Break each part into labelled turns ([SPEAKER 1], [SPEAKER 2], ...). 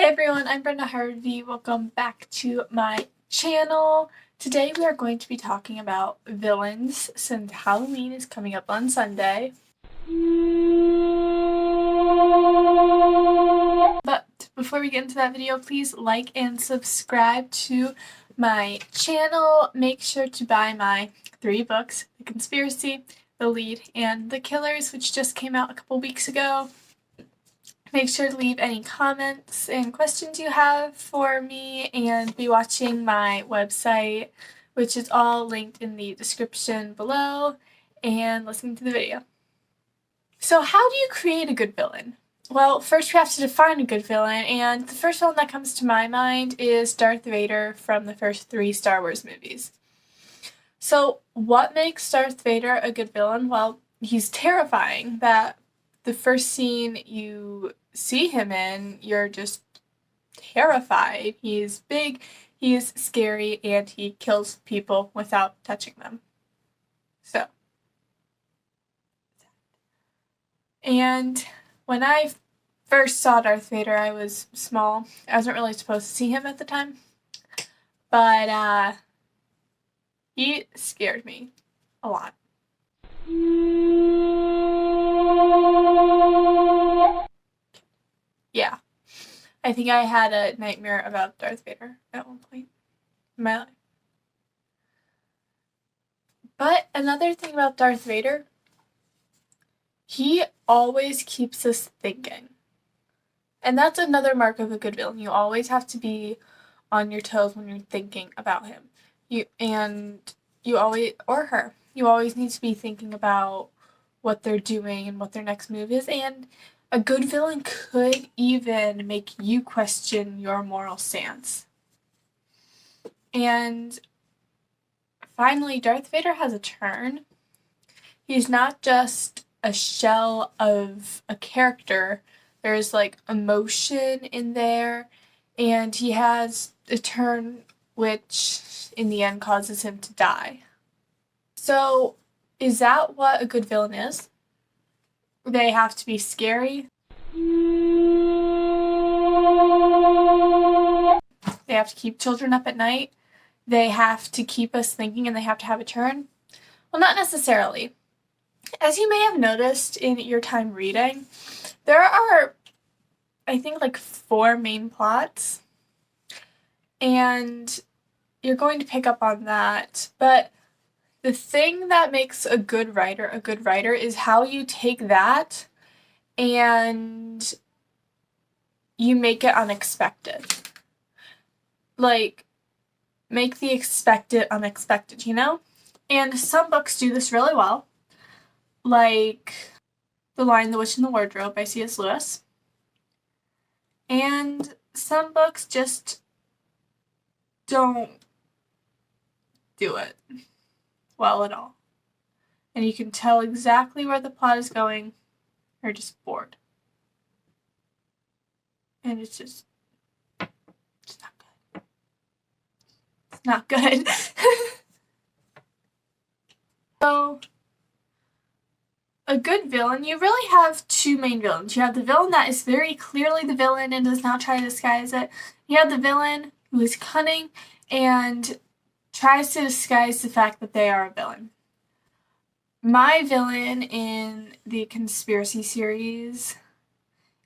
[SPEAKER 1] everyone, I'm Brenda Harvey. Welcome back to my channel. Today we are going to be talking about villains since Halloween is coming up on Sunday. But before we get into that video, please like and subscribe to my channel. Make sure to buy my 3 books, The Conspiracy, The Lead, and The Killers, which just came out a couple weeks ago. Make sure to leave any comments and questions you have for me and be watching my website, which is all linked in the description below, and listening to the video. So how do you create a good villain? Well, first we have to define a good villain, and the first one that comes to my mind is Darth Vader from the first 3 Star Wars movies. So what makes Darth Vader a good villain? Well, he's terrifying. That the first scene you see him in, you're just terrified. He's big, he's scary, and he kills people without touching them. So. And when I first saw Darth Vader, I was small. I wasn't really supposed to see him at the time. But, he scared me a lot. Yeah. I think I had a nightmare about Darth Vader at one point in my life. But another thing about Darth Vader, he always keeps us thinking. And that's another mark of a good villain. You always have to be on your toes when you're thinking about him. You always need to be thinking about what they're doing and what their next move is, and a good villain could even make you question your moral stance. And finally, Darth Vader has a turn. He's not just a shell of a character. There's like emotion in there, and he has a turn which in the end causes him to die. So is that what a good villain is? They have to be scary. They have to keep children up at night. They have to keep us thinking, and they have to have a turn. Well, not necessarily. As you may have noticed in your time reading, there are, I think, like 4 main plots. And you're going to pick up on that. But the thing that makes a good writer is how you take that and you make it unexpected. Like, make the expected unexpected, you know? And some books do this really well. Like The Lion, the Witch, and the Wardrobe by C.S. Lewis. And some books just don't do it well at all. And you can tell exactly where the plot is going. You're just bored. And it's not good. It's not good. So, a good villain, you really have 2 main villains. You have the villain that is very clearly the villain and does not try to disguise it. You have the villain who is cunning and tries to disguise the fact that they are a villain. My villain in the Conspiracy series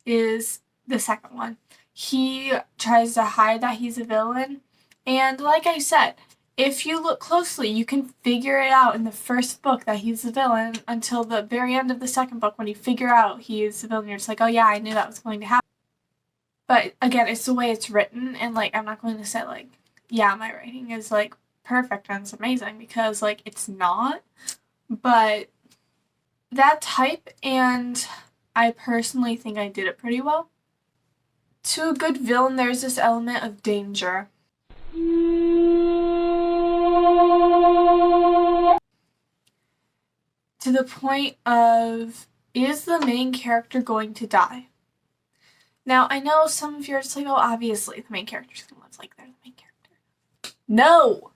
[SPEAKER 1] is the second one. He tries to hide that he's a villain, and like I said, if you look closely, you can figure it out in the first book that he's the villain until the very end of the second book when you figure out he is the villain. You're just like, oh yeah, I knew that was going to happen. But again, it's the way it's written, and like, I'm not going to say like, yeah, my writing is like perfect and it's amazing, because like it's not. But that type, and I personally think I did it pretty well. To a good villain, there's this element of danger. To the point of, is the main character going to die? Now, I know some of you are just like, oh, obviously the main character's gonna live, like they're the main character. No!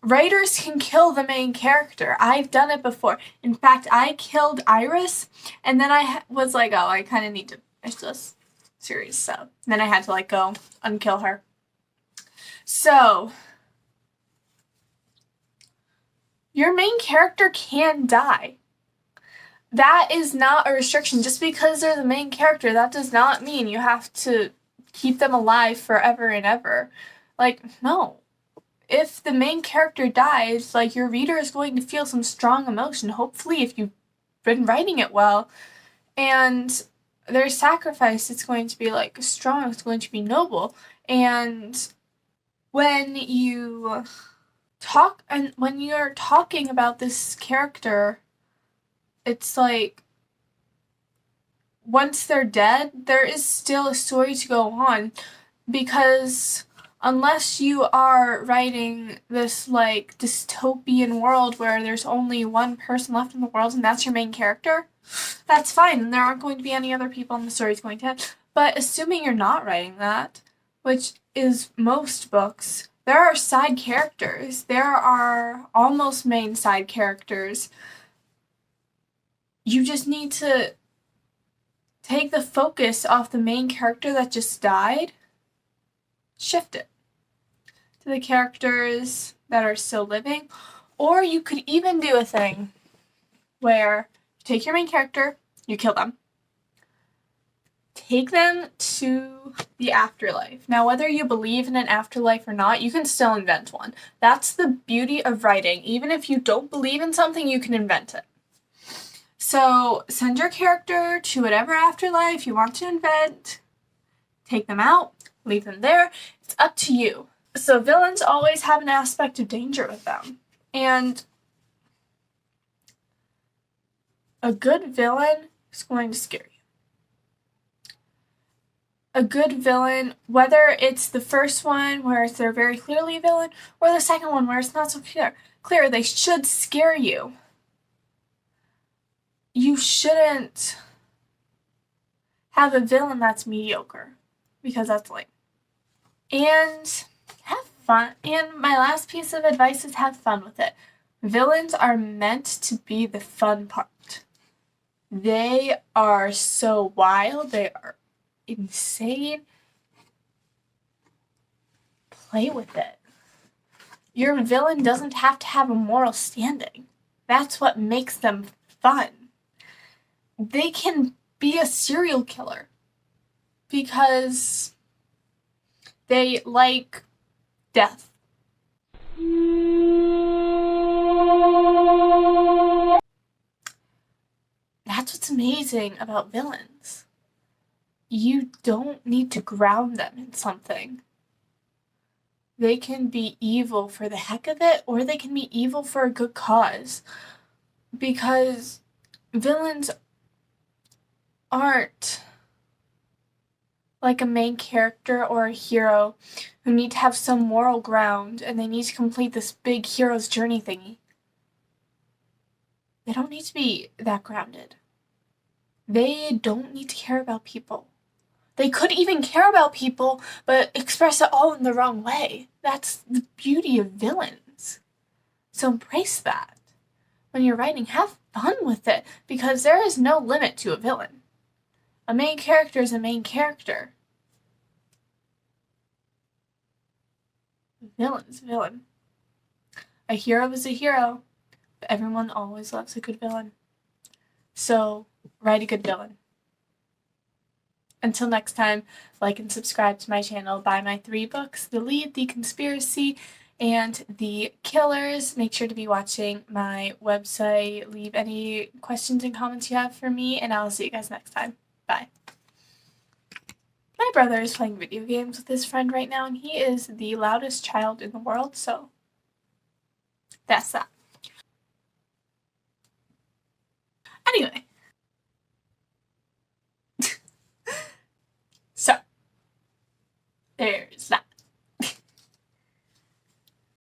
[SPEAKER 1] Writers can kill the main character. I've done it before. In fact, I killed Iris, and then I was like, oh, I kind of need to finish this. series, so then I had to like go unkill her. So your main character can die. That is not a restriction. Just because they're the main character, that does not mean you have to keep them alive forever and ever. Like, no. If the main character dies, like, your reader is going to feel some strong emotion, hopefully, if you've been writing it well. And their sacrifice is going to be, like, strong, it's going to be noble. And when you talk, and when you're talking about this character, it's like, once they're dead, there is still a story to go on, because unless you are writing this, like, dystopian world where there's only one person left in the world and that's your main character, that's fine, and there aren't going to be any other people and the story's going to end. But assuming you're not writing that, which is most books, there are side characters. There are almost main side characters. You just need to take the focus off the main character that just died, shift it to the characters that are still living. Or you could even do a thing where you take your main character, you kill them, take them to the afterlife. Now, whether you believe in an afterlife or not, you can still invent one. That's the beauty of writing. Even if you don't believe in something, you can invent it. So send your character to whatever afterlife you want to invent, take them out, leave them there. It's up to you. So villains always have an aspect of danger with them. And a good villain is going to scare you. A good villain, whether it's the first one where they're very clearly a villain, or the second one where it's not so clear, they should scare you. You shouldn't have a villain that's mediocre, because that's lame. And have fun. And my last piece of advice is have fun with it. Villains are meant to be the fun part. They are so wild. They are insane. Play with it. Your villain doesn't have to have a moral standing. That's what makes them fun. They can be a serial killer because they like death. That's what's amazing about villains. You don't need to ground them in something. They can be evil for the heck of it, or they can be evil for a good cause. Because villains aren't like a main character or a hero who need to have some moral ground and they need to complete this big hero's journey thingy. They don't need to be that grounded. They don't need to care about people. They could even care about people, but express it all in the wrong way. That's the beauty of villains. So embrace that. When you're writing, have fun with it, because there is no limit to a villain. A main character is a main character. A villain is a villain. A hero is a hero, but everyone always loves a good villain. So, write a good villain. Until next time, like and subscribe to my channel. Buy my 3 books, The Lead, The Conspiracy, and The Killers. Make sure to be watching my website. Leave any questions and comments you have for me, and I'll see you guys next time. Bye. My brother is playing video games with his friend right now, and he is the loudest child in the world, so that's that. Anyway.